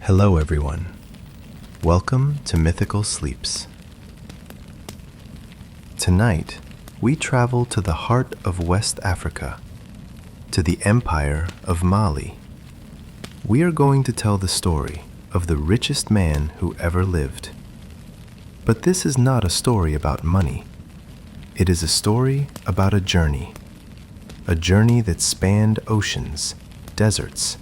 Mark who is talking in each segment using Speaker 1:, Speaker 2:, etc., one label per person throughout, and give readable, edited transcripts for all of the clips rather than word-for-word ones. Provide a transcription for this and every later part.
Speaker 1: Hello everyone. Welcome to Mythical Sleeps. Tonight, we travel to the heart of West Africa, to the Empire of Mali. We are going to tell the story of the richest man who ever lived. But this is not a story about money. It is a story about a journey that spanned oceans, deserts,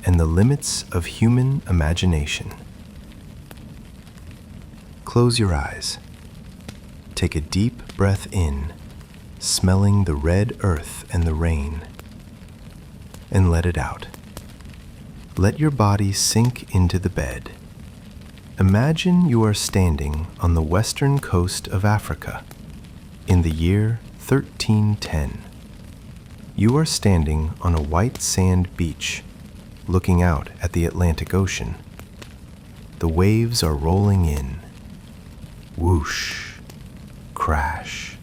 Speaker 1: and the limits of human imagination. Close your eyes. Take a deep breath in, smelling the red earth and the rain, and let it out. Let your body sink into the bed. Imagine you are standing on the western coast of Africa in the year 1310. You are standing on a white sand beach, looking out at the Atlantic Ocean. The waves are rolling in. Whoosh, crash,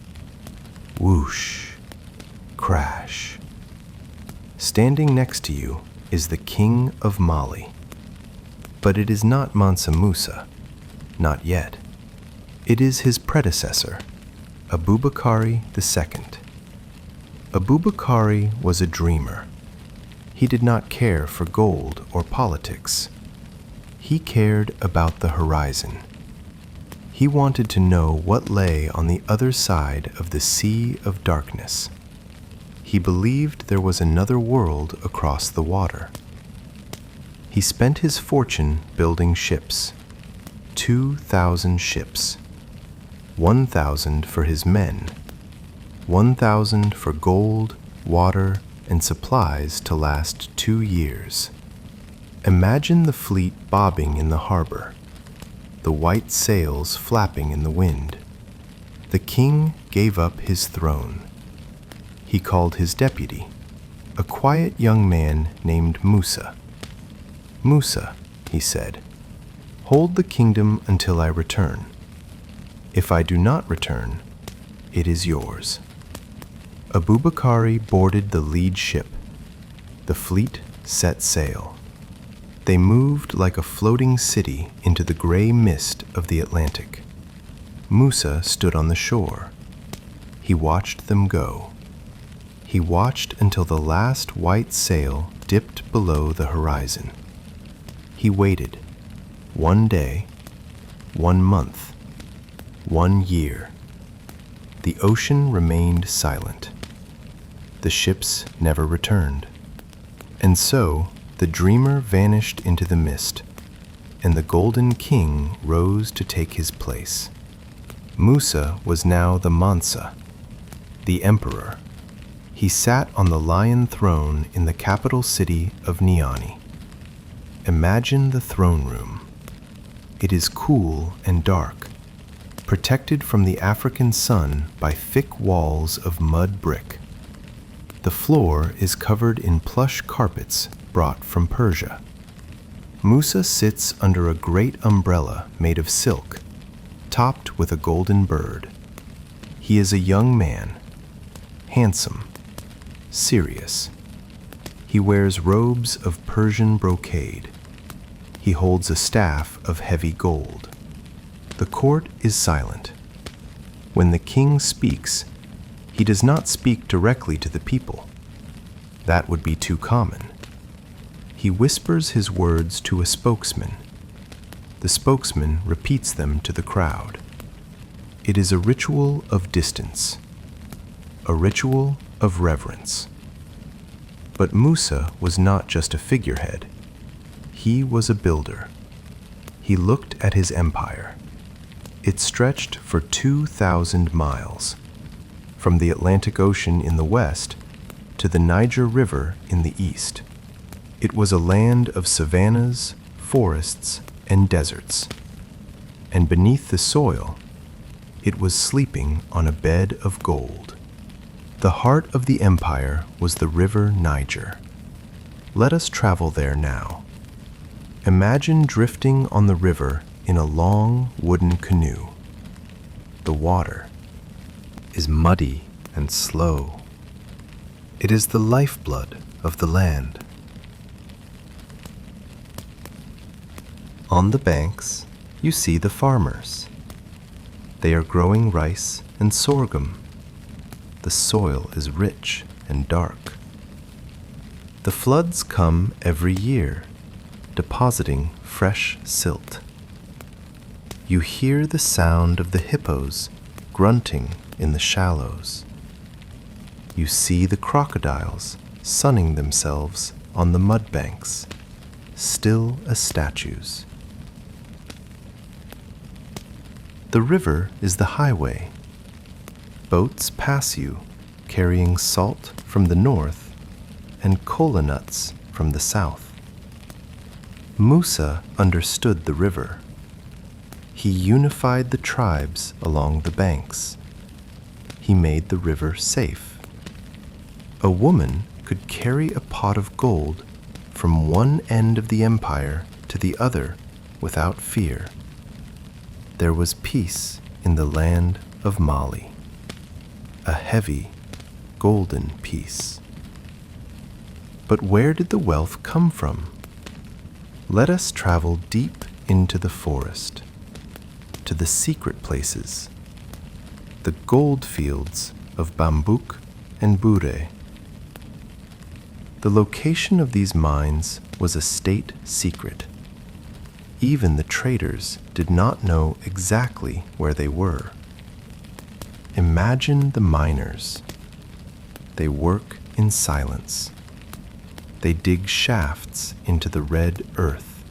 Speaker 1: whoosh, crash. Standing next to you is the King of Mali. But it is not Mansa Musa, not yet. It is his predecessor, Abubakari II. Abubakari was a dreamer. He did not care for gold or politics. He cared about the horizon. He wanted to know what lay on the other side of the sea of darkness. He believed there was another world across the water. He spent his fortune building ships, 2,000 ships, 1,000 for his men, 1,000 for gold, water, and supplies to last 2 years. Imagine the fleet bobbing in the harbor, the white sails flapping in the wind. The king gave up his throne. He called his deputy, a quiet young man named Musa. "Musa," he said, "hold the kingdom until I return. If I do not return, it is yours." Abubakari boarded the lead ship. The fleet set sail. They moved like a floating city into the gray mist of the Atlantic. Musa stood on the shore. He watched them go. He watched until the last white sail dipped below the horizon. He waited. 1 day, 1 month, 1 year. The ocean remained silent. The ships never returned. And so the dreamer vanished into the mist, and the golden king rose to take his place. Musa was now the Mansa, the emperor. He sat on the lion throne in the capital city of Niani. Imagine the throne room. It is cool and dark, protected from the African sun by thick walls of mud brick. The floor is covered in plush carpets brought from Persia. Musa sits under a great umbrella made of silk, topped with a golden bird. He is a young man, handsome, serious. He wears robes of Persian brocade. He holds a staff of heavy gold. The court is silent. When the king speaks, he does not speak directly to the people. That would be too common. He whispers his words to a spokesman. The spokesman repeats them to the crowd. It is a ritual of distance, a ritual of reverence. But Musa was not just a figurehead. He was a builder. He looked at his empire. It stretched for 2,000 miles, from the Atlantic Ocean in the west to the Niger River in the east. It was a land of savannas, forests, and deserts. And beneath the soil, it was sleeping on a bed of gold. The heart of the empire was the river Niger. Let us travel there now. Imagine drifting on the river in a long wooden canoe. The water is muddy and slow. It is the lifeblood of the land. On the banks, you see the farmers. They are growing rice and sorghum. The soil is rich and dark. The floods come every year, depositing fresh silt. You hear the sound of the hippos grunting in the shallows. You see the crocodiles sunning themselves on the mud banks, still as statues. The river is the highway. Boats pass you, carrying salt from the north and kola nuts from the south. Musa understood the river. He unified the tribes along the banks. He made the river safe. A woman could carry a pot of gold from one end of the empire to the other without fear. There was peace in the land of Mali, a heavy, golden peace. But where did the wealth come from? Let us travel deep into the forest, to the secret places, the gold fields of Bambouk and Bure. The location of these mines was a state secret. Even the traders did not know exactly where they were. Imagine the miners. They work in silence. They dig shafts into the red earth.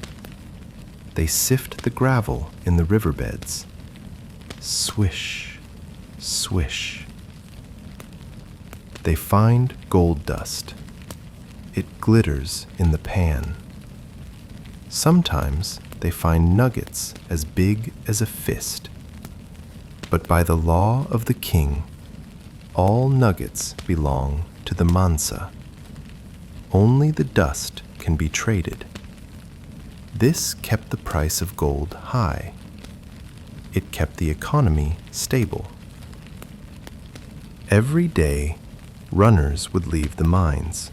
Speaker 1: They sift the gravel in the riverbeds. Swish, swish. They find gold dust. It glitters in the pan. Sometimes they find nuggets as big as a fist. But by the law of the king, all nuggets belong to the Mansa. Only the dust can be traded. This kept the price of gold high. It kept the economy stable. Every day, runners would leave the mines.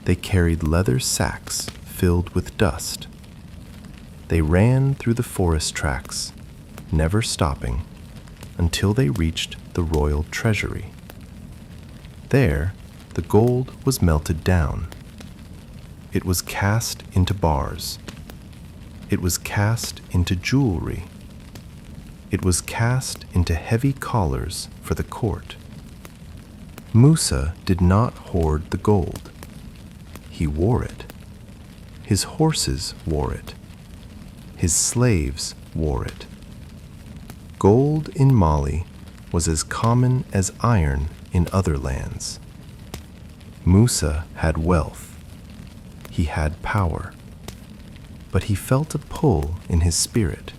Speaker 1: They carried leather sacks filled with dust. They ran through the forest tracks, never stopping, until they reached the royal treasury. There, the gold was melted down. It was cast into bars. It was cast into jewelry. It was cast into heavy collars for the court. Musa did not hoard the gold. He wore it. His horses wore it. His slaves wore it. Gold in Mali was as common as iron in other lands. Musa had wealth. He had power. But he felt a pull in his spirit.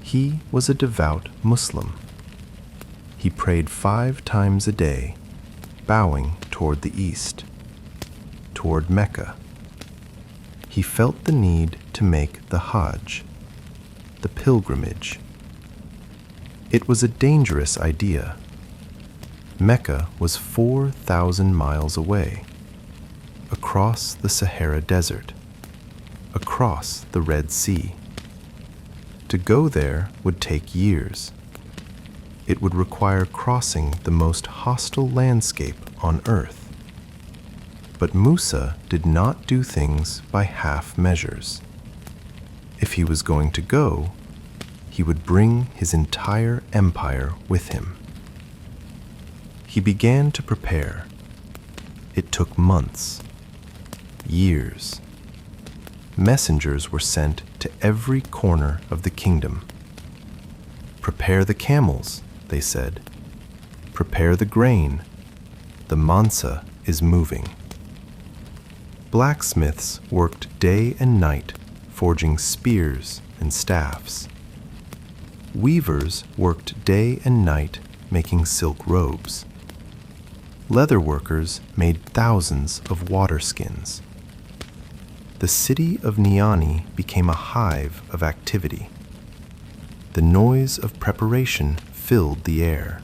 Speaker 1: He was a devout Muslim. He prayed 5 times a day, bowing toward the east, toward Mecca. He felt the need to make the Hajj, the pilgrimage. It was a dangerous idea. Mecca was 4,000 miles away, across the Sahara Desert, across the Red Sea. To go there would take years. It would require crossing the most hostile landscape on earth. But Musa did not do things by half measures. If he was going to go, he would bring his entire empire with him. He began to prepare. It took months, years. Messengers were sent to every corner of the kingdom. Prepare the camels, they said. Prepare the grain. The Mansa is moving. Blacksmiths worked day and night, forging spears and staffs. Weavers worked day and night, making silk robes. Leather workers made thousands of water skins. The city of Niani became a hive of activity. The noise of preparation filled the air.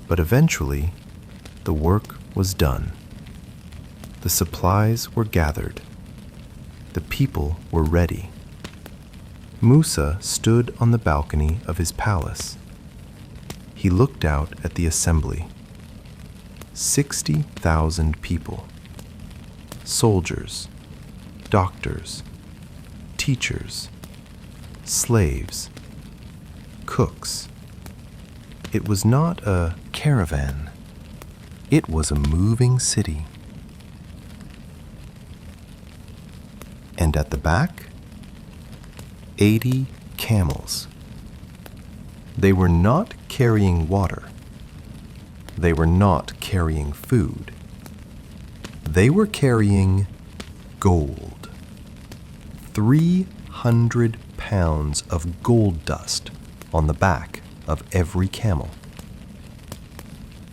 Speaker 1: But eventually, the work was done. The supplies were gathered. The people were ready. Musa stood on the balcony of his palace. He looked out at the assembly. 60,000 people. Soldiers, doctors, teachers, slaves, cooks. It was not a caravan. It was a moving city. And at the back, 80 camels. They were not carrying water. They were not carrying food. They were carrying gold. 300 pounds of gold dust on the back of every camel.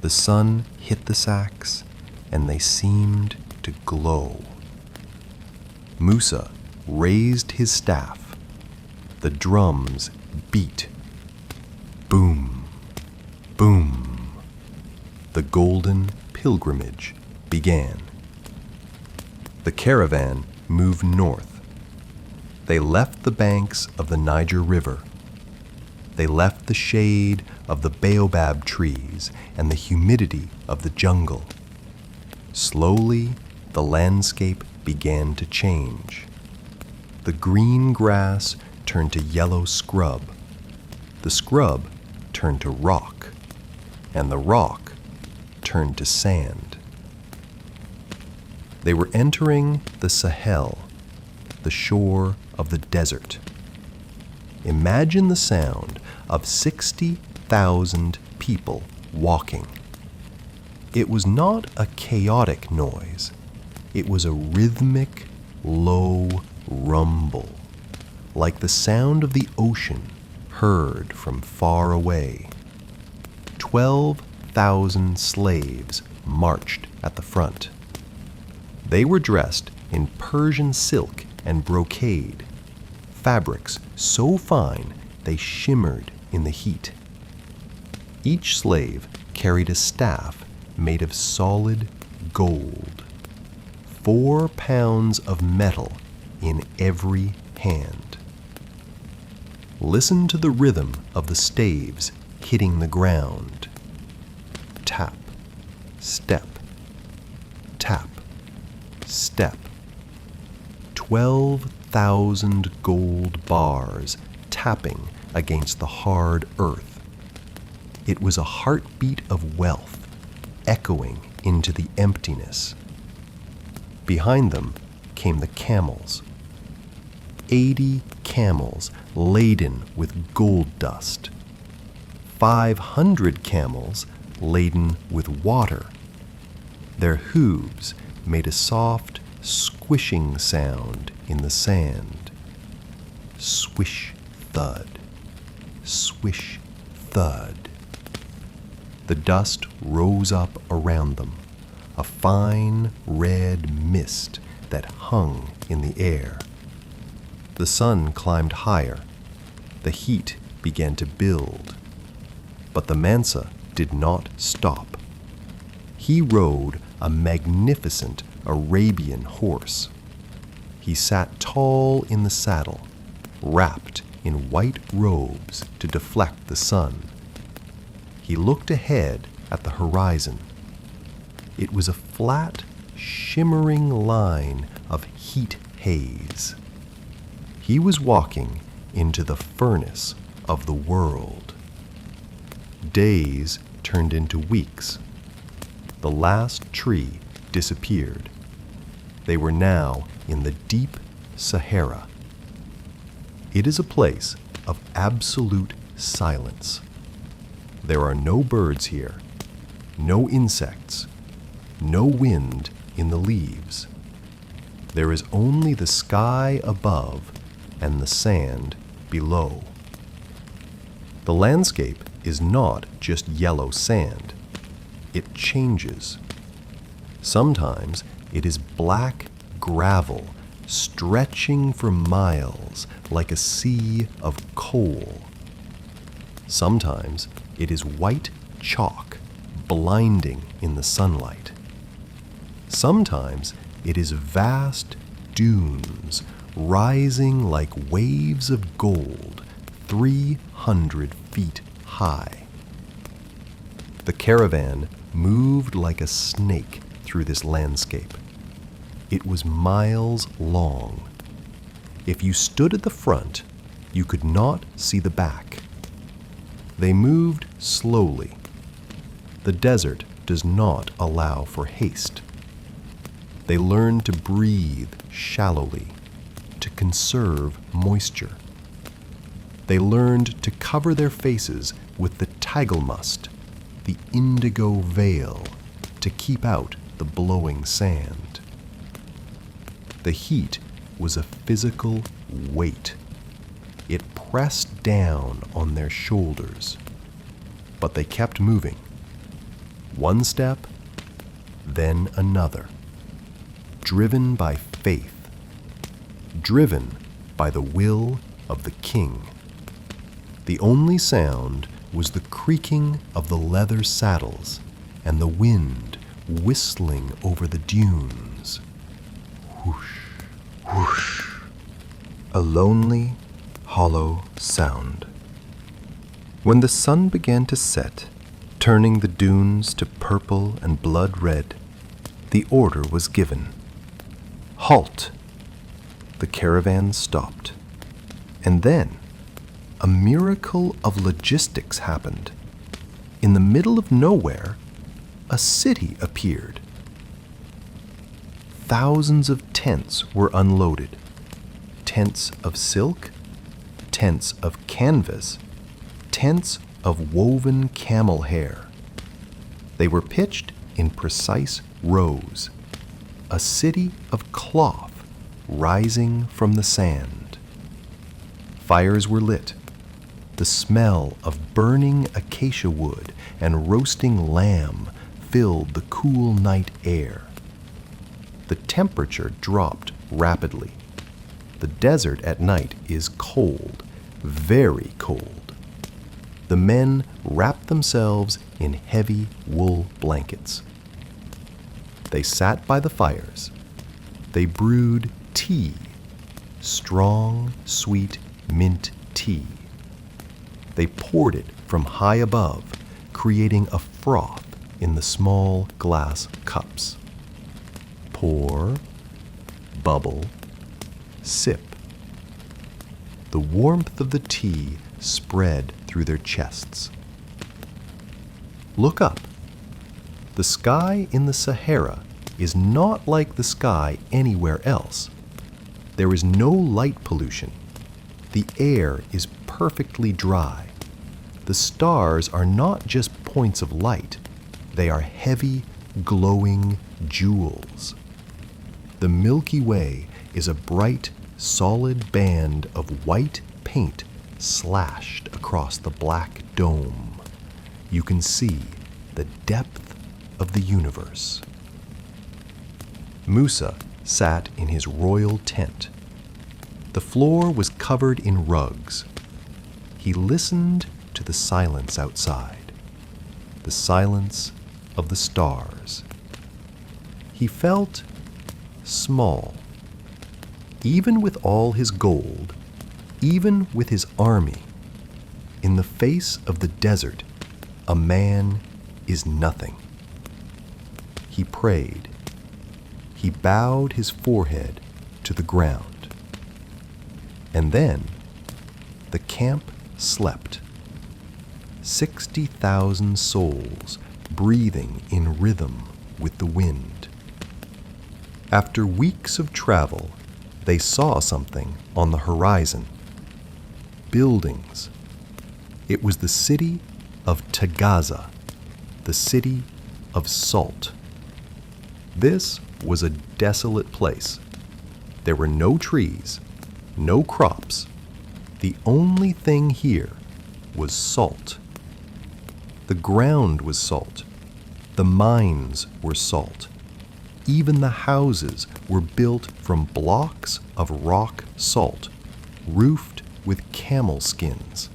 Speaker 1: The sun hit the sacks, and they seemed to glow. Musa raised his staff. The drums beat. Boom, boom. The golden pilgrimage began. The caravan moved north. They left the banks of the Niger River. They left the shade of the baobab trees and the humidity of the jungle. Slowly, the landscape began to change. The green grass turned to yellow scrub. The scrub turned to rock, and the rock turned to sand. They were entering the Sahel, the shore of the desert. Imagine the sound of 60,000 people walking. It was not a chaotic noise. It was a rhythmic, low rumble, like the sound of the ocean heard from far away. 12,000 slaves marched at the front. They were dressed in Persian silk and brocade, fabrics so fine they shimmered in the heat. Each slave carried a staff made of solid gold. 4 pounds of metal in every hand. Listen to the rhythm of the staves hitting the ground. Tap, step, tap, step. 12,000 gold bars tapping against the hard earth. It was a heartbeat of wealth, echoing into the emptiness. Behind them came the camels. 80 camels laden with gold dust. 500 camels laden with water. Their hooves made a soft, squishing sound in the sand. Swish, thud. Swish, thud. The dust rose up around them, a fine red mist that hung in the air. The sun climbed higher. The heat began to build. But the Mansa did not stop. He rode a magnificent Arabian horse. He sat tall in the saddle, wrapped in white robes to deflect the sun. He looked ahead at the horizon. It was a flat, shimmering line of heat haze. He was walking into the furnace of the world. Days turned into weeks. The last tree disappeared. They were now in the deep Sahara. It is a place of absolute silence. There are no birds here, no insects, no wind in the leaves. There is only the sky above and the sand below. The landscape is not just yellow sand. It changes. Sometimes it is black gravel stretching for miles like a sea of coal. Sometimes it is white chalk blinding in the sunlight. Sometimes it is vast, dunes rising like waves of gold 300 feet high. The caravan moved like a snake through this landscape. It was miles long. If you stood at the front, you could not see the back. They moved slowly. The desert does not allow for haste. They learned to breathe shallowly, to conserve moisture. They learned to cover their faces with the tagelmust, the indigo veil, to keep out the blowing sand. The heat was a physical weight. It pressed down on their shoulders, but they kept moving. One step, then another, driven by faith, driven by the will of the king. The only sound was the creaking of the leather saddles and the wind whistling over the dunes. Whoosh, whoosh. A lonely, hollow sound. When the sun began to set, turning the dunes to purple and blood red, the order was given. Halt! The caravan stopped. And then, a miracle of logistics happened. In the middle of nowhere, a city appeared. Thousands of tents were unloaded. Tents of silk, tents of canvas, tents of woven camel hair. They were pitched in precise rows, a city of cloth rising from the sand. Fires were lit. The smell of burning acacia wood and roasting lamb filled the cool night air. The temperature dropped rapidly. The desert at night is cold, very cold. The men wrapped themselves in heavy wool blankets. They sat by the fires. They brewed tea, strong, sweet mint tea. They poured it from high above, creating a froth in the small glass cups. Pour, bubble, sip. The warmth of the tea spread through their chests. Look up. The sky in the Sahara is not like the sky anywhere else. There is no light pollution. The air is perfectly dry. The stars are not just points of light. They are heavy, glowing jewels. The Milky Way is a bright, solid band of white paint slashed across the black dome. You can see the depth of the universe. Musa sat in his royal tent. The floor was covered in rugs. He listened to the silence outside, the silence of the stars. He felt small. Even with all his gold, even with his army, in the face of the desert, a man is nothing. He prayed. He bowed his forehead to the ground. And then the camp slept. 60,000 souls breathing in rhythm with the wind. After weeks of travel, they saw something on the horizon. Buildings. It was the city of Tagaza, the city of salt. This was a desolate place. There were no trees, no crops. The only thing here was salt. The ground was salt. The mines were salt. Even the houses were built from blocks of rock salt, roofed with camel skins.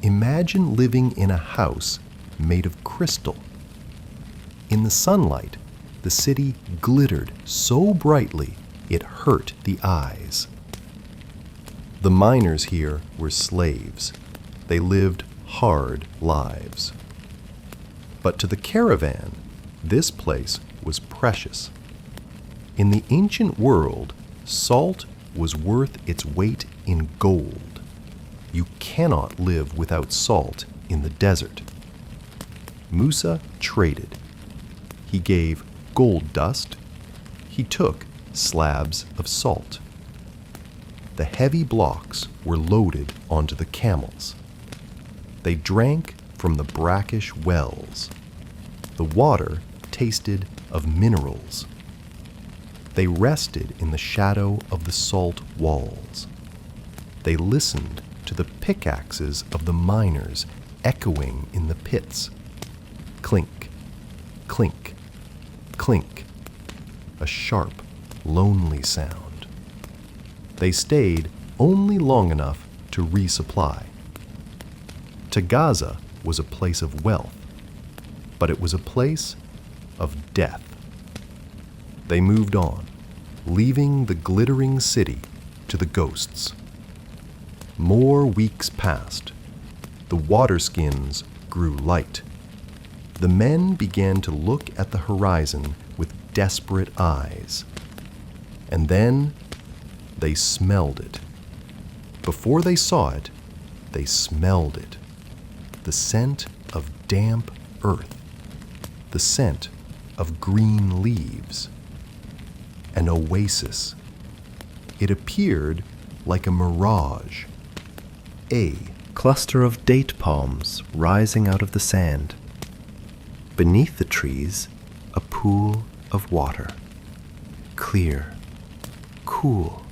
Speaker 1: Imagine living in a house made of crystal. In the sunlight, the city glittered so brightly It hurt the eyes. The miners here were slaves. They lived hard lives. But to the caravan, this place was precious. In the ancient world, salt was worth its weight in gold. You cannot live without salt in the desert. Musa traded. He gave gold dust. He took slabs of salt. The heavy blocks were loaded onto the camels. They drank from the brackish wells. The water tasted of minerals. They rested in the shadow of the salt walls. They listened to the pickaxes of the miners echoing in the pits. Clink, clink, clink, a sharp, lonely sound. They stayed only long enough to resupply. Gaza was a place of wealth, but it was a place of death. They moved on, leaving the glittering city to the ghosts. More weeks passed. The waterskins grew light. The men began to look at the horizon with desperate eyes. And then they smelled it. Before they saw it, they smelled it. The scent of damp earth. The scent of green leaves. An oasis. It appeared like a mirage. A cluster of date palms rising out of the sand. Beneath the trees, a pool of water. Clear, cool,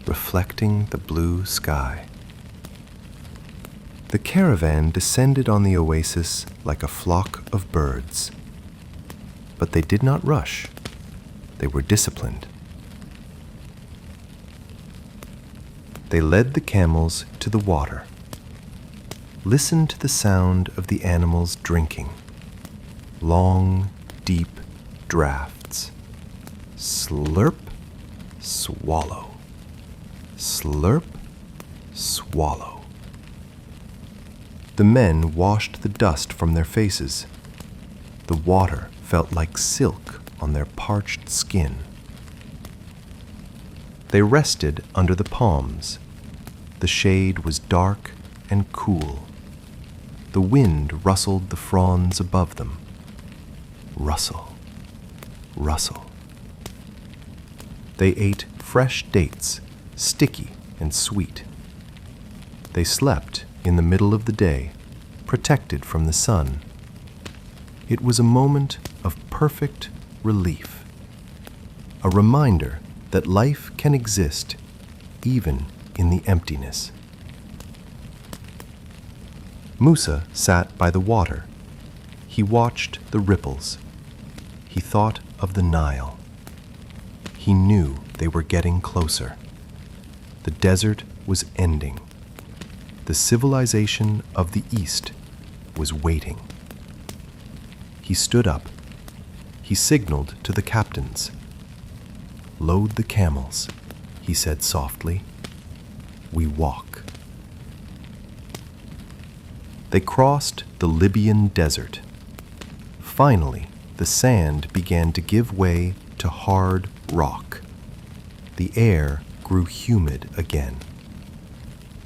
Speaker 1: reflecting the blue sky. The caravan descended on the oasis like a flock of birds. But they did not rush. They were disciplined. They led the camels to the water. Listen to the sound of the animals drinking. Long, deep draughts. Slurp, swallow. Slurp, swallow. The men washed the dust from their faces. The water felt like silk on their parched skin. They rested under the palms. The shade was dark and cool. The wind rustled the fronds above them. Rustle, rustle. They ate fresh dates, sticky and sweet. They slept in the middle of the day, protected from the sun. It was a moment of perfect relief, a reminder that life can exist even in the emptiness. Musa sat by the water. He watched the ripples. He thought of the Nile. He knew they were getting closer. The desert was ending. The civilization of the East was waiting. He stood up. He signaled to the captains. "Load the camels," he said softly. "We walk." They crossed the Libyan desert. Finally, the sand began to give way to hard rock. The air grew humid again.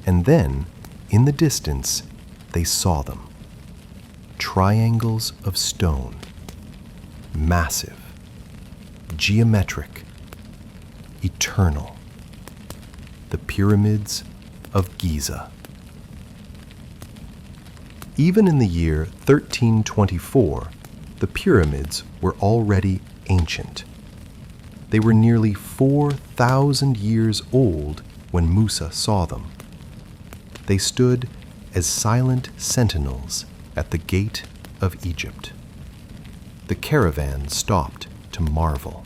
Speaker 1: And then, in the distance, they saw them. Triangles of stone. Massive. Geometric. Eternal. The pyramids of Giza. Even in the year 1324, the pyramids were already ancient. They were nearly 4,000 years old when Musa saw them. They stood as silent sentinels at the gate of Egypt. The caravan stopped to marvel.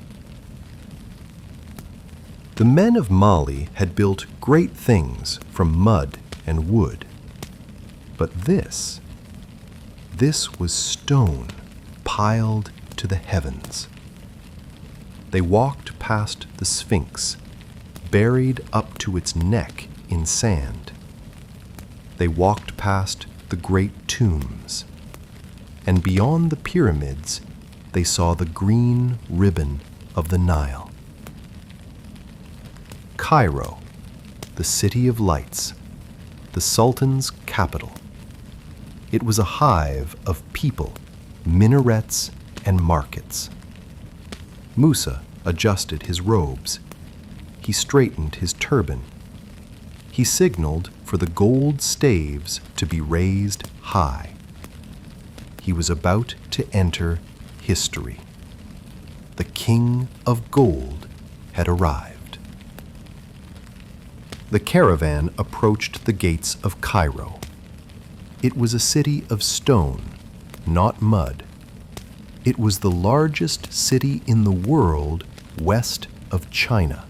Speaker 1: The men of Mali had built great things from mud and wood. But this was stone piled to the heavens. They walked past the Sphinx, buried up to its neck in sand. They walked past the great tombs, and beyond the pyramids, they saw the green ribbon of the Nile. Cairo, the city of lights, the Sultan's capital. It was a hive of people, minarets, and markets. Musa adjusted his robes. He straightened his turban. He signaled for the gold staves to be raised high. He was about to enter history. The King of Gold had arrived. The caravan approached the gates of Cairo. It was a city of stone, not mud. It was the largest city in the world west of China.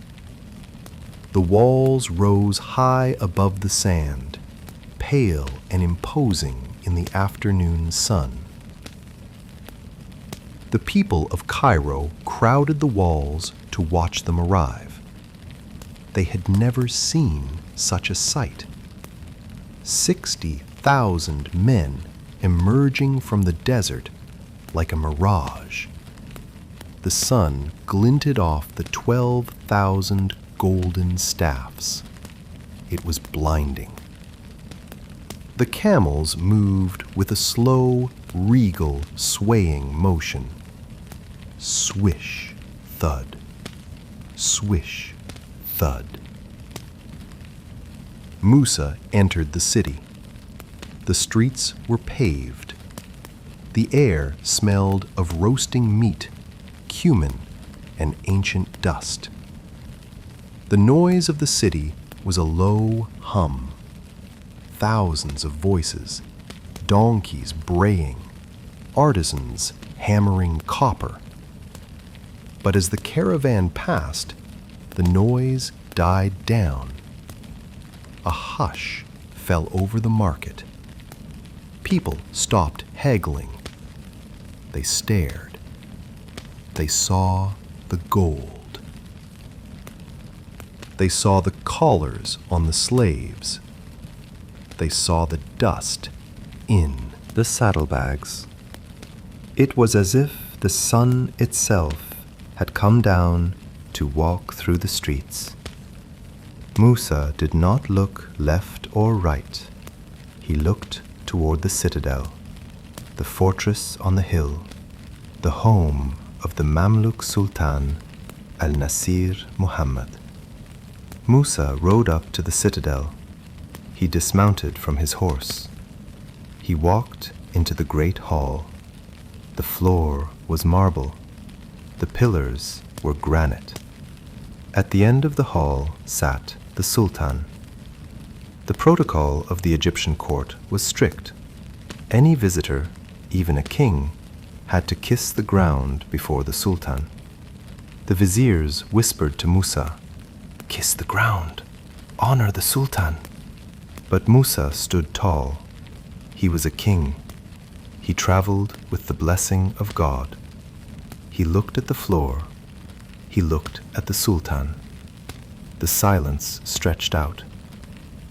Speaker 1: The walls rose high above the sand, pale and imposing in the afternoon sun. The people of Cairo crowded the walls to watch them arrive. They had never seen such a sight. 60,000 men emerging from the desert like a mirage. The sun glinted off the 12,000 golden staffs. It was blinding. The camels moved with a slow, regal, swaying motion. Swish, thud. Swish, thud. Musa entered the city. The streets were paved. The air smelled of roasting meat, cumin, and ancient dust. The noise of the city was a low hum. Thousands of voices, donkeys braying, artisans hammering copper. But as the caravan passed, the noise died down. A hush fell over the market. People stopped haggling. They stared. They saw the gold. They saw the collars on the slaves. They saw the dust in the saddlebags. It was as if the sun itself had come down to walk through the streets. Musa did not look left or right. He looked toward the citadel, the fortress on the hill, the home of the Mamluk Sultan Al-Nasir Muhammad. Musa rode up to the citadel. He dismounted from his horse. He walked into the great hall. The floor was marble. The pillars were granite. At the end of the hall sat the Sultan. The protocol of the Egyptian court was strict. Any visitor, even a king, had to kiss the ground before the Sultan. The viziers whispered to Musa, "Kiss the ground. Honor the Sultan." But Musa stood tall. He was a king. He traveled with the blessing of God. He looked at the floor. He looked at the Sultan. The silence stretched out.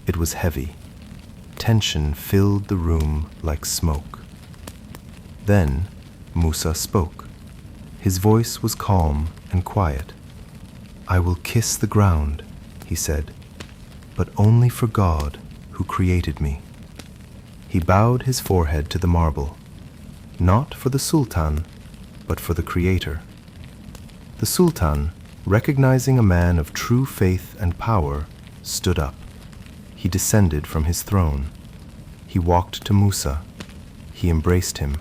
Speaker 1: It was heavy. Tension filled the room like smoke. Then Musa spoke. His voice was calm and quiet. "I will kiss the ground," he said, "but only for God who created me." He bowed his forehead to the marble, not for the Sultan, but for the Creator. The Sultan, recognizing a man of true faith and power, stood up. He descended from his throne. He walked to Musa. He embraced him.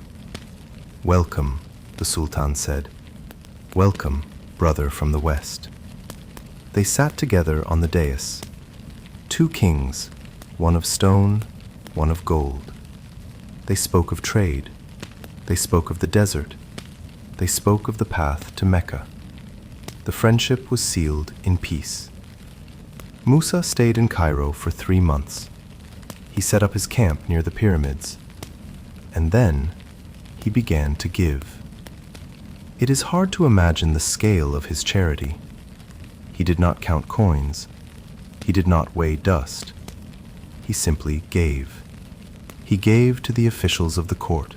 Speaker 1: "Welcome," the Sultan said. "Welcome, brother from the west." They sat together on the dais. Two kings, one of stone, one of gold. They spoke of trade. They spoke of the desert. They spoke of the path to Mecca. The friendship was sealed in peace. Musa stayed in Cairo for 3 months. He set up his camp near the pyramids. And then he began to give. It is hard to imagine the scale of his charity. He did not count coins. He did not weigh dust. He simply gave. He gave to the officials of the court.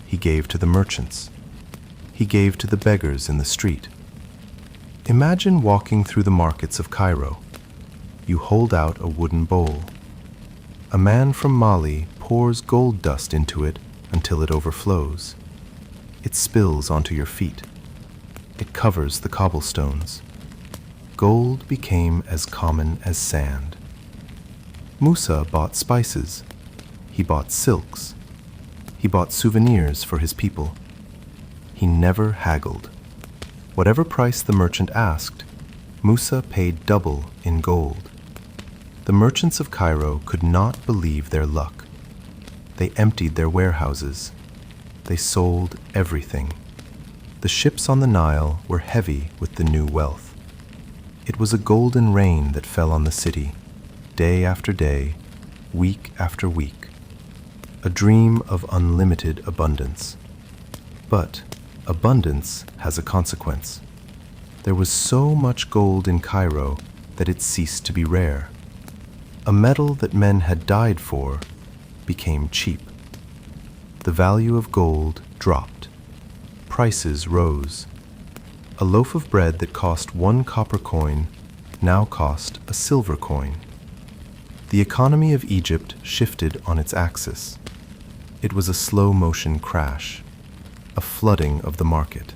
Speaker 1: He gave to the merchants. He gave to the beggars in the street. Imagine walking through the markets of Cairo. You hold out a wooden bowl. A man from Mali pours gold dust into it until it overflows. It spills onto your feet. It covers the cobblestones. Gold became as common as sand. Musa bought spices. He bought silks. He bought souvenirs for his people. He never haggled. Whatever price the merchant asked, Musa paid double in gold. The merchants of Cairo could not believe their luck. They emptied their warehouses. They sold everything. The ships on the Nile were heavy with the new wealth. It was a golden rain that fell on the city, day after day, week after week. A dream of unlimited abundance. But abundance has a consequence. There was so much gold in Cairo that it ceased to be rare. A metal that men had died for became cheap. The value of gold dropped. Prices rose. A loaf of bread that cost 1 copper coin now cost a silver coin. The economy of Egypt shifted on its axis. It was a slow-motion crash, a flooding of the market.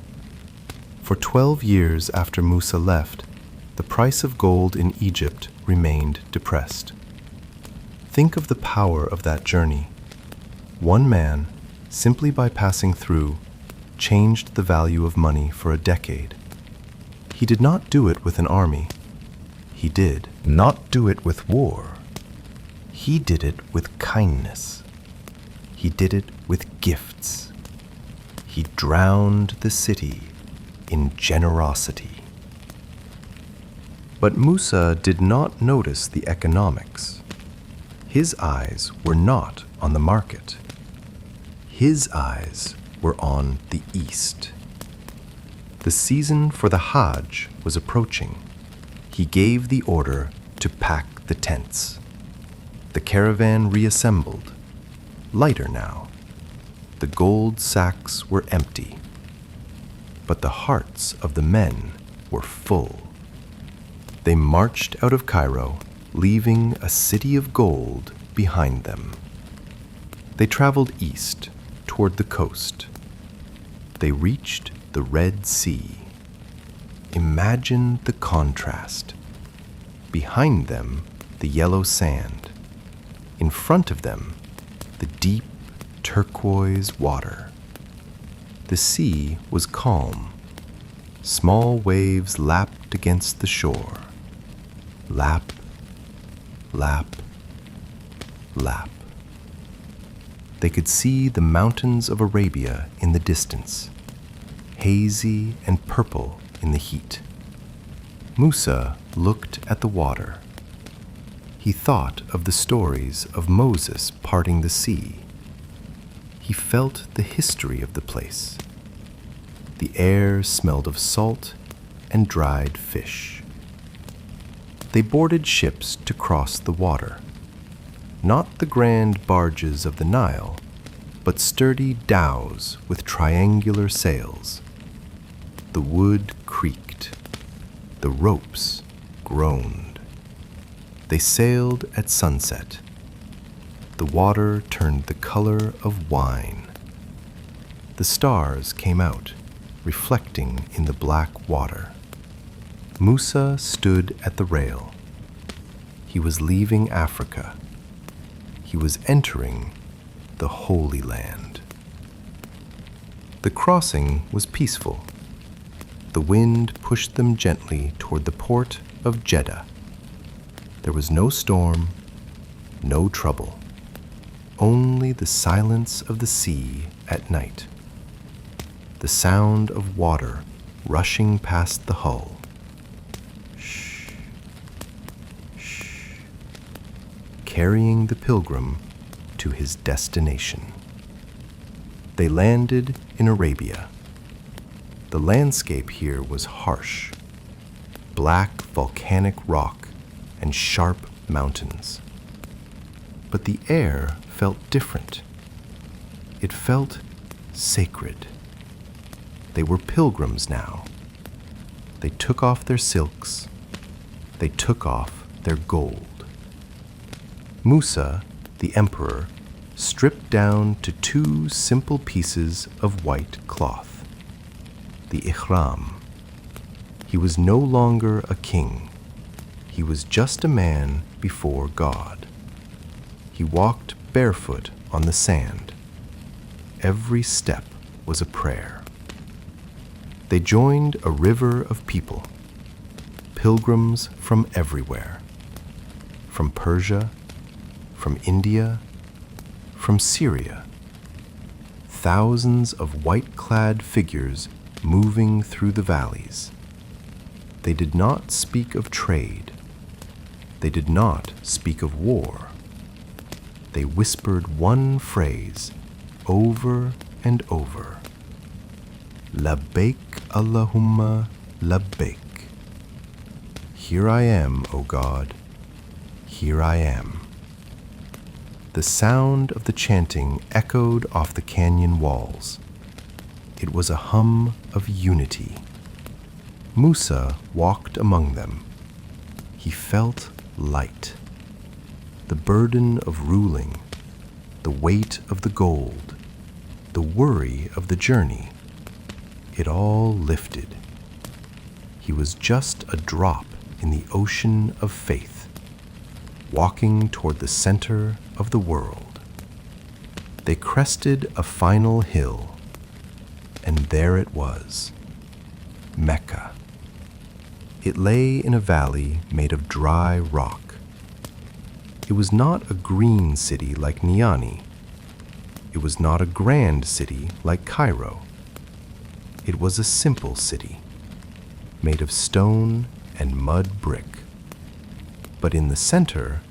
Speaker 1: For 12 years after Musa left, the price of gold in Egypt remained depressed. Think of the power of that journey. One man, simply by passing through, changed the value of money for a decade. He did not do it with an army. He did not do it with war. He did it with kindness. He did it with gifts. He drowned the city in generosity. But Musa did not notice the economics. His eyes were not on the market. His eyes were on the east. The season for the Hajj was approaching. He gave the order to pack the tents. The caravan reassembled, lighter now. The gold sacks were empty, but the hearts of the men were full. They marched out of Cairo, leaving a city of gold behind them. They traveled east toward the coast. They reached the Red Sea. Imagine the contrast. Behind them, the yellow sand. In front of them, the deep turquoise water. The sea was calm. Small waves lapped against the shore. Lap, lap, lap. They could see the mountains of Arabia in the distance, hazy and purple in the heat. Musa looked at the water. He thought of the stories of Moses parting the sea. He felt the history of the place. The air smelled of salt and dried fish. They boarded ships to cross the water. Not the grand barges of the Nile, but sturdy dhows with triangular sails. The wood creaked. The ropes groaned. They sailed at sunset. The water turned the color of wine. The stars came out, reflecting in the black water. Musa stood at the rail. He was leaving Africa. He was entering the Holy Land. The crossing was peaceful. The wind pushed them gently toward the port of Jeddah. There was no storm, no trouble, only the silence of the sea at night, the sound of water rushing past the hull. Shh, shh, carrying the pilgrim to his destination. They landed in Arabia. The landscape here was harsh. Black volcanic rock and sharp mountains. But the air felt different. It felt sacred. They were pilgrims now. They took off their silks. They took off their gold. Musa, the emperor, stripped down to 2 simple pieces of white cloth. The ihram. He was no longer a king. He was just a man before God. He walked barefoot on the sand. Every step was a prayer. They joined a river of people, pilgrims from everywhere, from Persia, from India, from Syria. Thousands of white-clad figures moving through the valleys. They did not speak of trade. They did not speak of war. They whispered one phrase over and over. Labbaik Allahumma labbaik. Here I am, O God. Here I am. The sound of the chanting echoed off the canyon walls. It was a hum of unity. Musa walked among them. He felt light. The burden of ruling, the weight of the gold, the worry of the journey, it all lifted. He was just a drop in the ocean of faith, walking toward the center of the world. They crested a final hill, and there it was, Mecca. It lay in a valley made of dry rock. It was not a green city like Niani. It was not a grand city like Cairo. It was a simple city, made of stone and mud brick. But in the center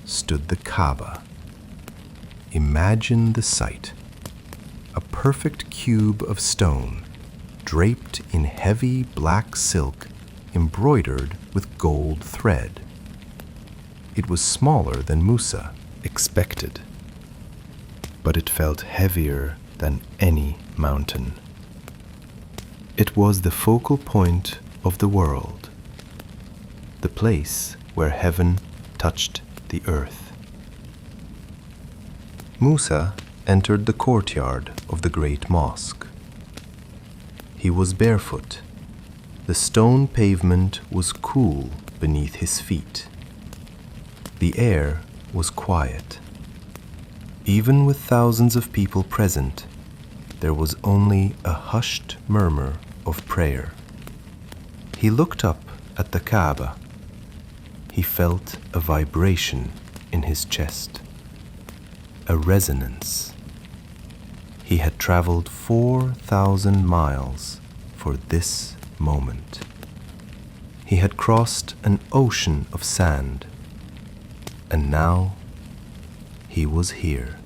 Speaker 1: stood the Kaaba. Imagine the sight. A perfect cube of stone, draped in heavy black silk, embroidered with gold thread. It was smaller than Musa expected, but it felt heavier than any mountain. It was the focal point of the world, the place where heaven touched the earth. Musa entered the courtyard of the great mosque. He was barefoot. The stone pavement was cool beneath his feet. The air was quiet. Even with thousands of people present, there was only a hushed murmur of prayer. He looked up at the Kaaba. He felt a vibration in his chest, a resonance. He had traveled 4,000 miles for this moment. He had crossed an ocean of sand, and now he was here.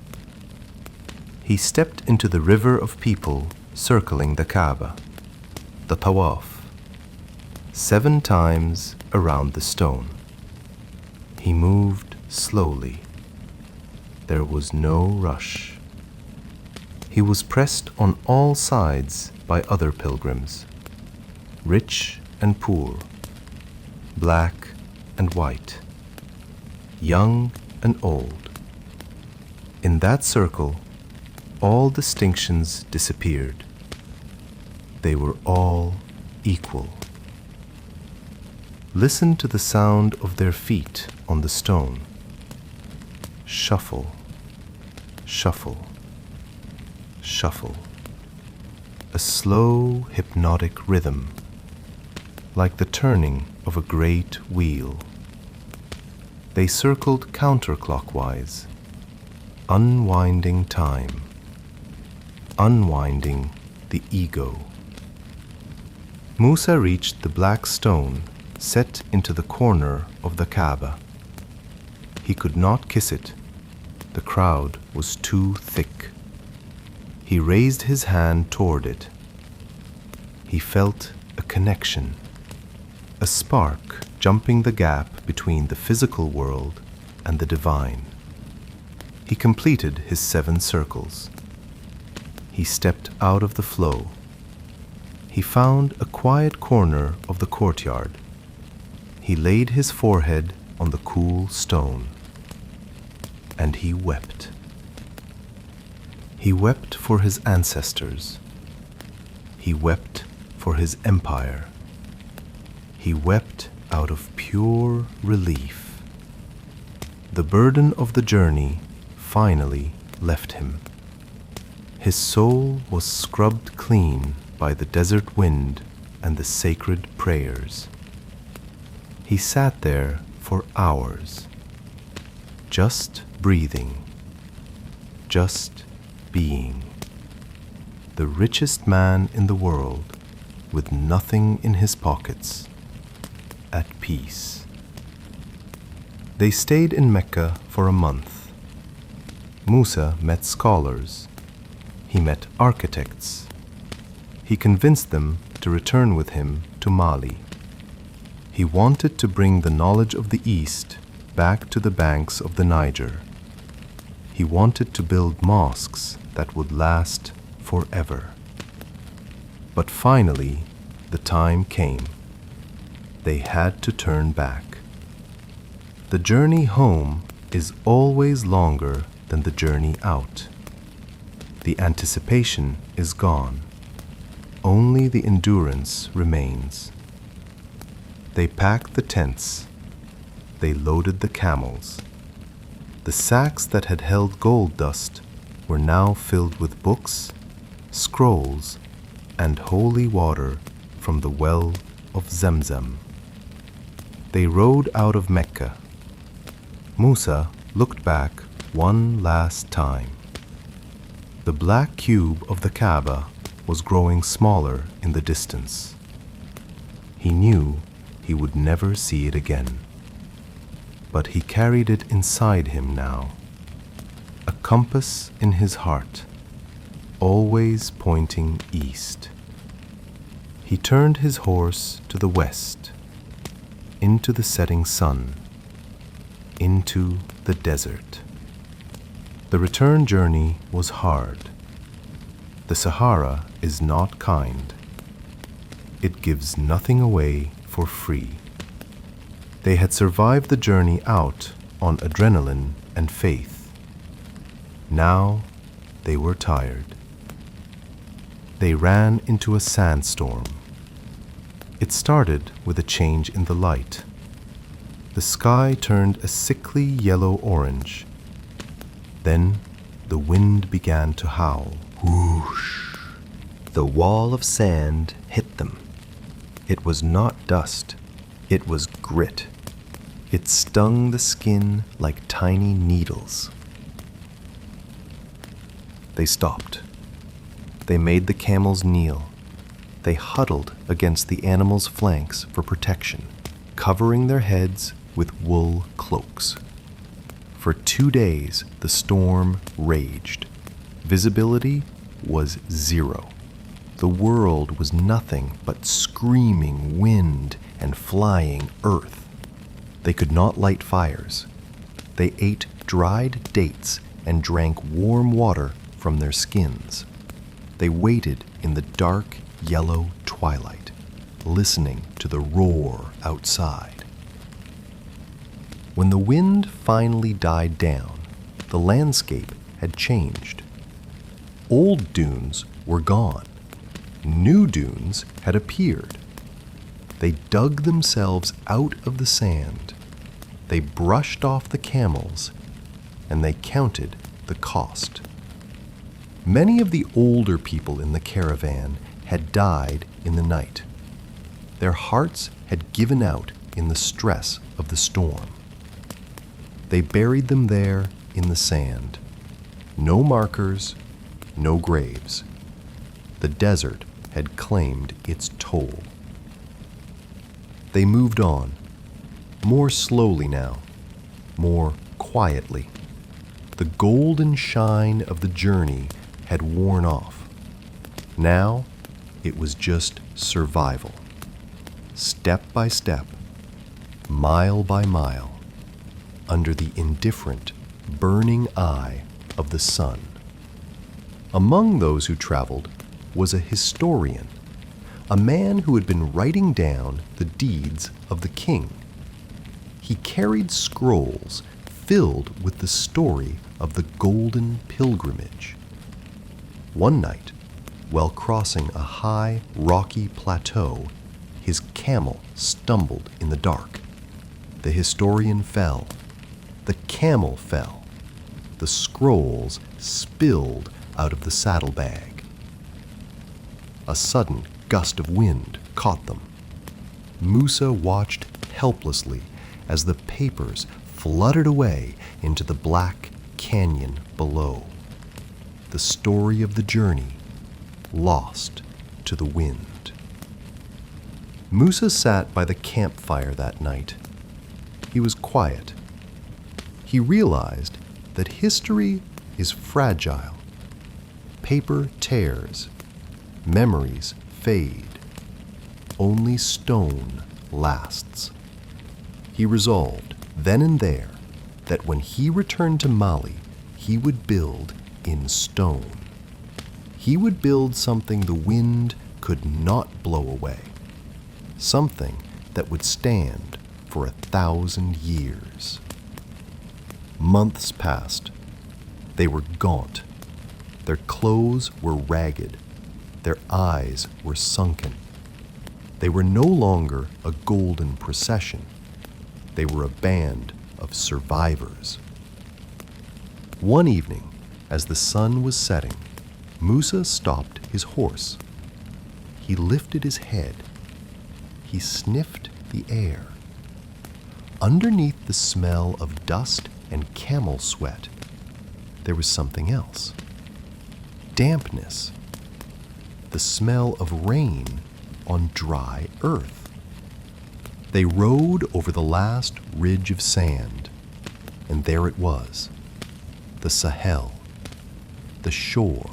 Speaker 1: He stepped into the river of people circling the Kaaba, the Tawaf, 7 times around the stone. He moved slowly. There was no rush. He was pressed on all sides by other pilgrims, rich and poor, black and white, young and old. In that circle, all distinctions disappeared. They were all equal. Listen to the sound of their feet on the stone. Shuffle, shuffle, shuffle. A slow, hypnotic rhythm, like the turning of a great wheel. They circled counterclockwise, unwinding time, unwinding the ego. Musa reached the black stone set into the corner of the Kaaba. He could not kiss it. The crowd was too thick. He raised his hand toward it. He felt a connection, a spark jumping the gap between the physical world and the divine. He completed his 7 circles. He stepped out of the flow. He found a quiet corner of the courtyard. He laid his forehead on the cool stone, and he wept. He wept for his ancestors. He wept for his empire. He wept out of pure relief. The burden of the journey finally left him. His soul was scrubbed clean by the desert wind and the sacred prayers. He sat there for hours, just breathing, just being. The richest man in the world, with nothing in his pockets, at peace. They stayed in Mecca for a month. Musa met scholars. He met architects. He convinced them to return with him to Mali. He wanted to bring the knowledge of the East back to the banks of the Niger. He wanted to build mosques that would last forever. But finally, the time came. They had to turn back. The journey home is always longer than the journey out. The anticipation is gone. Only the endurance remains. They packed the tents. They loaded the camels. The sacks that had held gold dust were now filled with books, scrolls, and holy water from the well of Zamzam. They rode out of Mecca. Musa looked back one last time. The black cube of the Kaaba was growing smaller in the distance. He knew he would never see it again. But he carried it inside him now, a compass in his heart, always pointing east. He turned his horse to the west, into the setting sun, into the desert. The return journey was hard. The Sahara is not kind. It gives nothing away for free. They had survived the journey out on adrenaline and faith. Now they were tired. They ran into a sandstorm. It started with a change in the light. The sky turned a sickly yellow-orange. Then the wind began to howl. Whoosh! The wall of sand hit them. It was not dust. It was grit. It stung the skin like tiny needles. They stopped. They made the camels kneel. They huddled against the animals' flanks for protection, covering their heads with wool cloaks. For 2 days, the storm raged. Visibility was 0. The world was nothing but screaming wind and flying earth. They could not light fires. They ate dried dates and drank warm water from their skins. They waited in the dark, yellow twilight, listening to the roar outside. When the wind finally died down, the landscape had changed. Old dunes were gone. New dunes had appeared. They dug themselves out of the sand. They brushed off the camels, and they counted the cost. Many of the older people in the caravan had died in the night. Their hearts had given out in the stress of the storm. They buried them there in the sand. No markers, no graves. The desert had claimed its toll. They moved on, more slowly now, more quietly. The golden shine of the journey had worn off. Now It was just survival. Step by step, mile by mile, under the indifferent, burning eye of the sun. Among those who traveled was a historian, a man who had been writing down the deeds of the king. He carried scrolls filled with the story of the Golden Pilgrimage. One night, while crossing a high, rocky plateau, his camel stumbled in the dark. The historian fell. The camel fell. The scrolls spilled out of the saddlebag. A sudden gust of wind caught them. Musa watched helplessly as the papers fluttered away into the black canyon below. The story of the journey lost to the wind. Musa sat by the campfire that night. He was quiet. He realized that history is fragile. Paper tears, memories fade. Only stone lasts. He resolved then and there that when he returned to Mali, he would build in stone. He would build something the wind could not blow away, something that would stand for 1,000 years. Months passed. They were gaunt. Their clothes were ragged. Their eyes were sunken. They were no longer a golden procession. They were a band of survivors. One evening, as the sun was setting, Musa stopped his horse. He lifted his head. He sniffed the air. Underneath the smell of dust and camel sweat, there was something else. Dampness. The smell of rain on dry earth. They rode over the last ridge of sand, and there it was, the Sahel, the shore.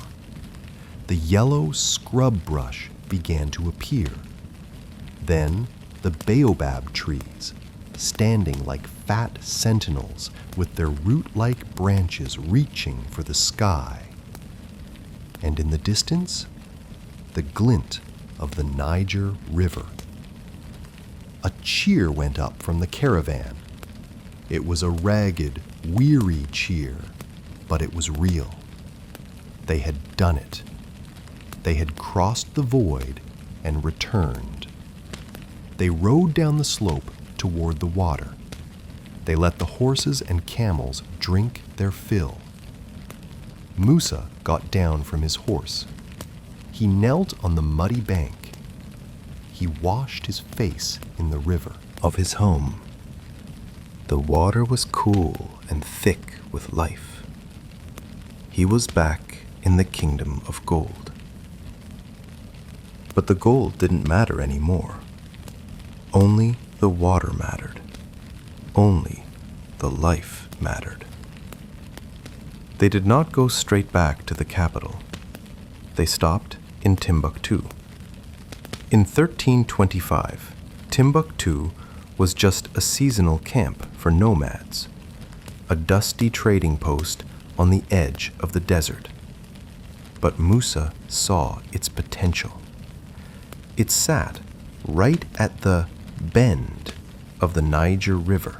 Speaker 1: The yellow scrub brush began to appear. Then the baobab trees, standing like fat sentinels with their root-like branches reaching for the sky. And in the distance, the glint of the Niger River. A cheer went up from the caravan. It was a ragged, weary cheer, but it was real. They had done it. They had crossed the void and returned. They rode down the slope toward the water. They let the horses and camels drink their fill. Musa got down from his horse. He knelt on the muddy bank. He washed his face in the river of his home. The water was cool and thick with life. He was back in the kingdom of gold. But the gold didn't matter anymore. Only the water mattered. Only the life mattered. They did not go straight back to the capital. They stopped in Timbuktu. In 1325, Timbuktu was just a seasonal camp for nomads, a dusty trading post on the edge of the desert. But Musa saw its potential. It sat right at the bend of the Niger River,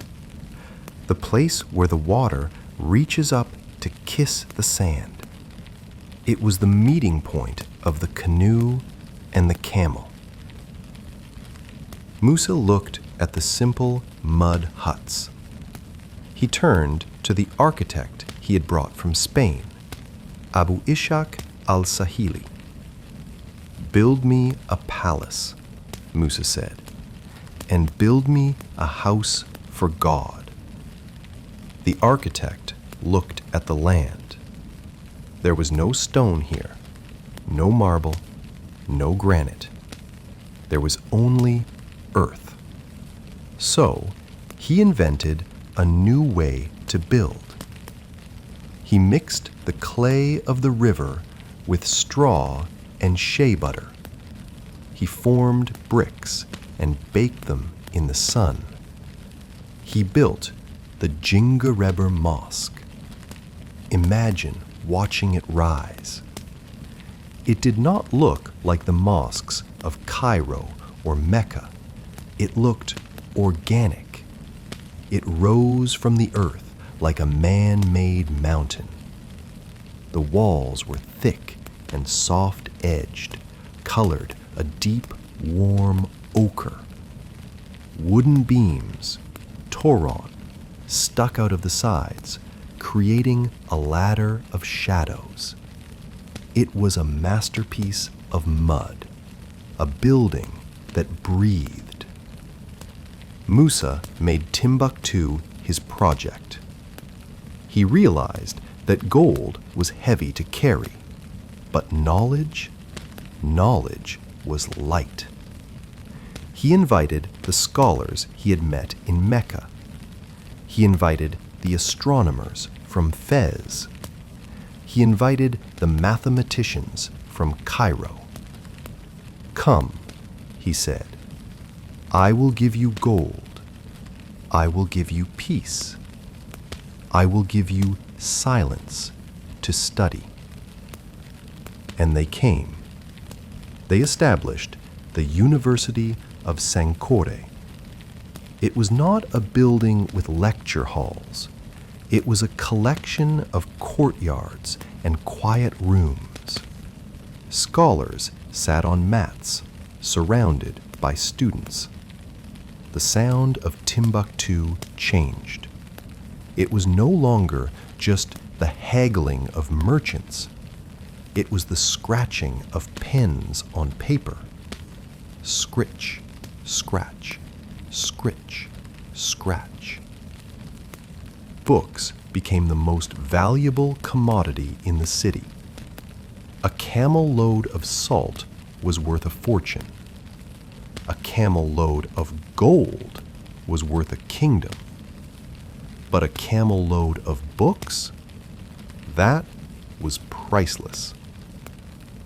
Speaker 1: the place where the water reaches up to kiss the sand. It was the meeting point of the canoe and the camel. Musa looked at the simple mud huts. He turned to the architect he had brought from Spain, Abu Ishaq al-Sahili. "Build me a palace," Musa said, "and build me a house for God." The architect looked at the land. There was no stone here, no marble, no granite. There was only earth. So he invented a new way to build. He mixed the clay of the river with straw and shea butter, He formed bricks and baked them in the sun. He built the Jingareber Mosque. Imagine watching it rise. It did not look like the mosques of Cairo or Mecca. It looked organic. It rose from the earth like a man-made mountain. The walls were thick and soft-edged, colored a deep, warm ochre. Wooden beams, Toron, stuck out of the sides, creating a ladder of shadows. It was a masterpiece of mud, a building that breathed. Musa made Timbuktu his project. He realized that gold was heavy to carry, but knowledge was light. He invited the scholars he had met in Mecca. He invited the astronomers from Fez. He invited the mathematicians from Cairo. "Come," he said, "I will give you gold. I will give you peace. I will give you silence to study." And they came. They established the University of Sankore. It was not a building with lecture halls. It was a collection of courtyards and quiet rooms. Scholars sat on mats, surrounded by students. The sound of Timbuktu changed. It was no longer just the haggling of merchants. It was the scratching of pens on paper. Scritch, scratch, scritch, scratch. Books became the most valuable commodity in the city. A camel load of salt was worth a fortune. A camel load of gold was worth a kingdom. But a camel load of books? That was priceless.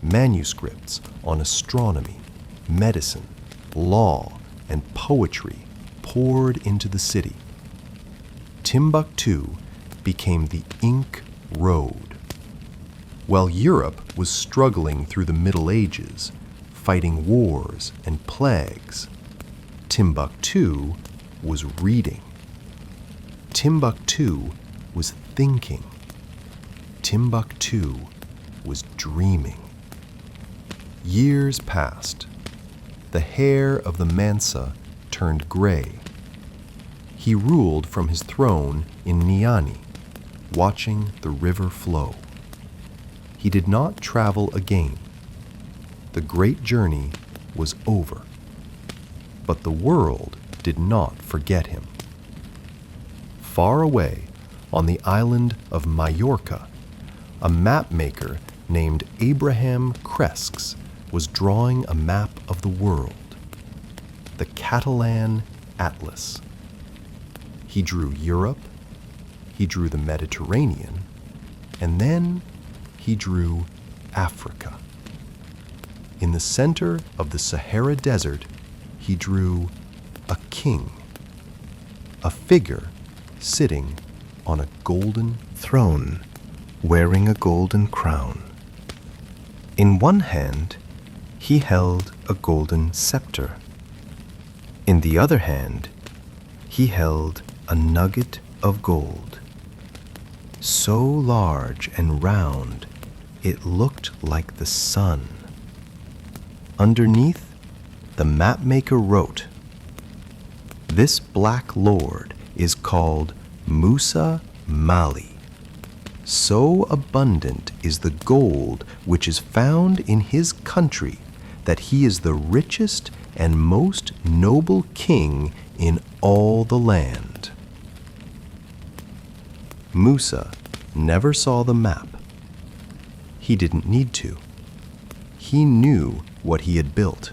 Speaker 1: Manuscripts on astronomy, medicine, law, and poetry poured into the city. Timbuktu became the ink road. While Europe was struggling through the Middle Ages, fighting wars and plagues, Timbuktu was reading. Timbuktu was thinking. Timbuktu was dreaming. Years passed. The hair of the Mansa turned gray. He ruled from his throne in Niani, watching the river flow. He did not travel again. The great journey was over. But the world did not forget him. Far away, on the island of Majorca, a mapmaker named Abraham Cresques was drawing a map of the world, the Catalan Atlas. He drew Europe, he drew the Mediterranean, and then he drew Africa. In the center of the Sahara Desert, he drew a king, a figure sitting on a golden throne, wearing a golden crown. In one hand, he held a golden scepter. In the other hand, he held a nugget of gold, so large and round it looked like the sun. Underneath, the mapmaker wrote, "This black lord is called Musa Mali. So abundant is the gold which is found in his country that he is the richest and most noble king in all the land." Musa never saw the map. He didn't need to. He knew what he had built.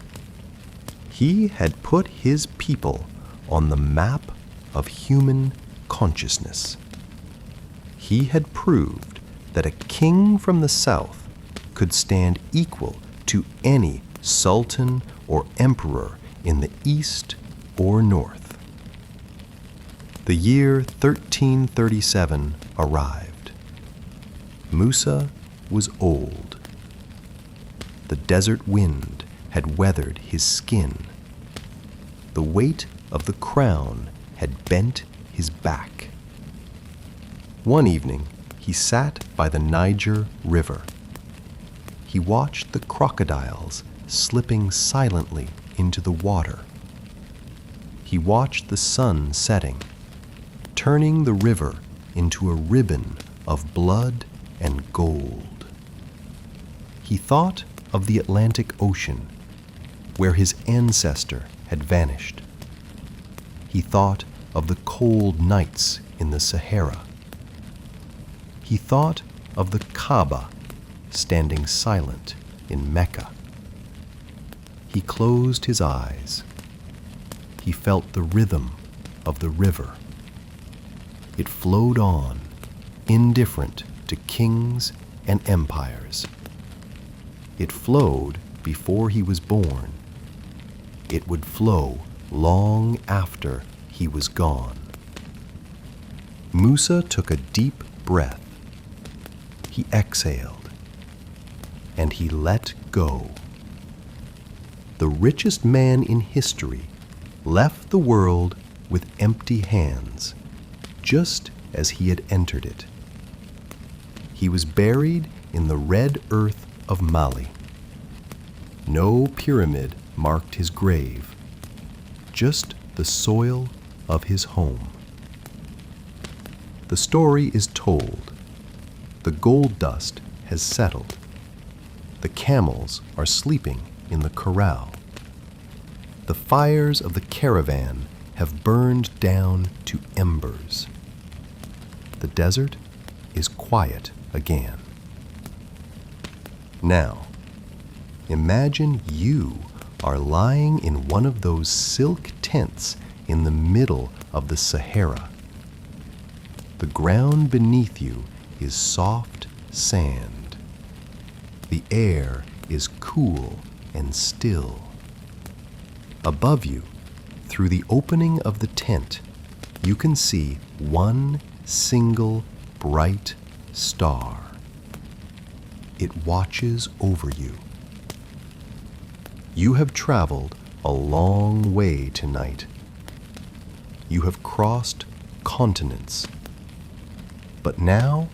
Speaker 1: He had put his people on the map of human consciousness. He had proved that a king from the south could stand equal to any sultan, or emperor in the east or north. The year 1337 arrived. Musa was old. The desert wind had weathered his skin. The weight of the crown had bent his back. One evening, he sat by the Niger River. He watched the crocodiles slipping silently into the water. He watched the sun setting, turning the river into a ribbon of blood and gold. He thought of the Atlantic Ocean, where his ancestor had vanished. He thought of the cold nights in the Sahara. He thought of the Kaaba standing silent in Mecca. He closed his eyes. He felt the rhythm of the river. It flowed on, indifferent to kings and empires. It flowed before he was born. It would flow long after he was gone. Musa took a deep breath. He exhaled, and he let go. The richest man in history left the world with empty hands, just as he had entered it. He was buried in the red earth of Mali. No pyramid marked his grave, just the soil of his home. The story is told. The gold dust has settled. The camels are sleeping in the corral. The fires of the caravan have burned down to embers. The desert is quiet again. Now, imagine you are lying in one of those silk tents in the middle of the Sahara. The ground beneath you is soft sand. The air is cool and still. Above you, through the opening of the tent, you can see one single bright star. It watches over you. You have traveled a long way tonight. You have crossed continents. But now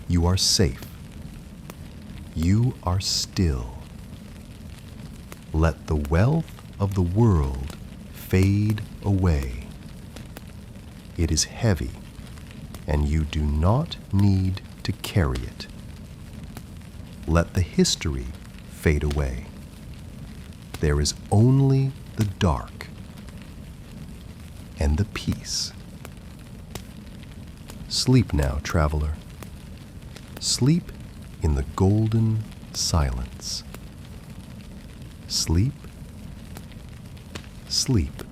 Speaker 1: you are safe. You are still. Let the wealth of the world fade away. It is heavy, and you do not need to carry it. Let the history fade away. There is only the dark and the peace. Sleep now, traveler. Sleep in the golden silence. Sleep, sleep.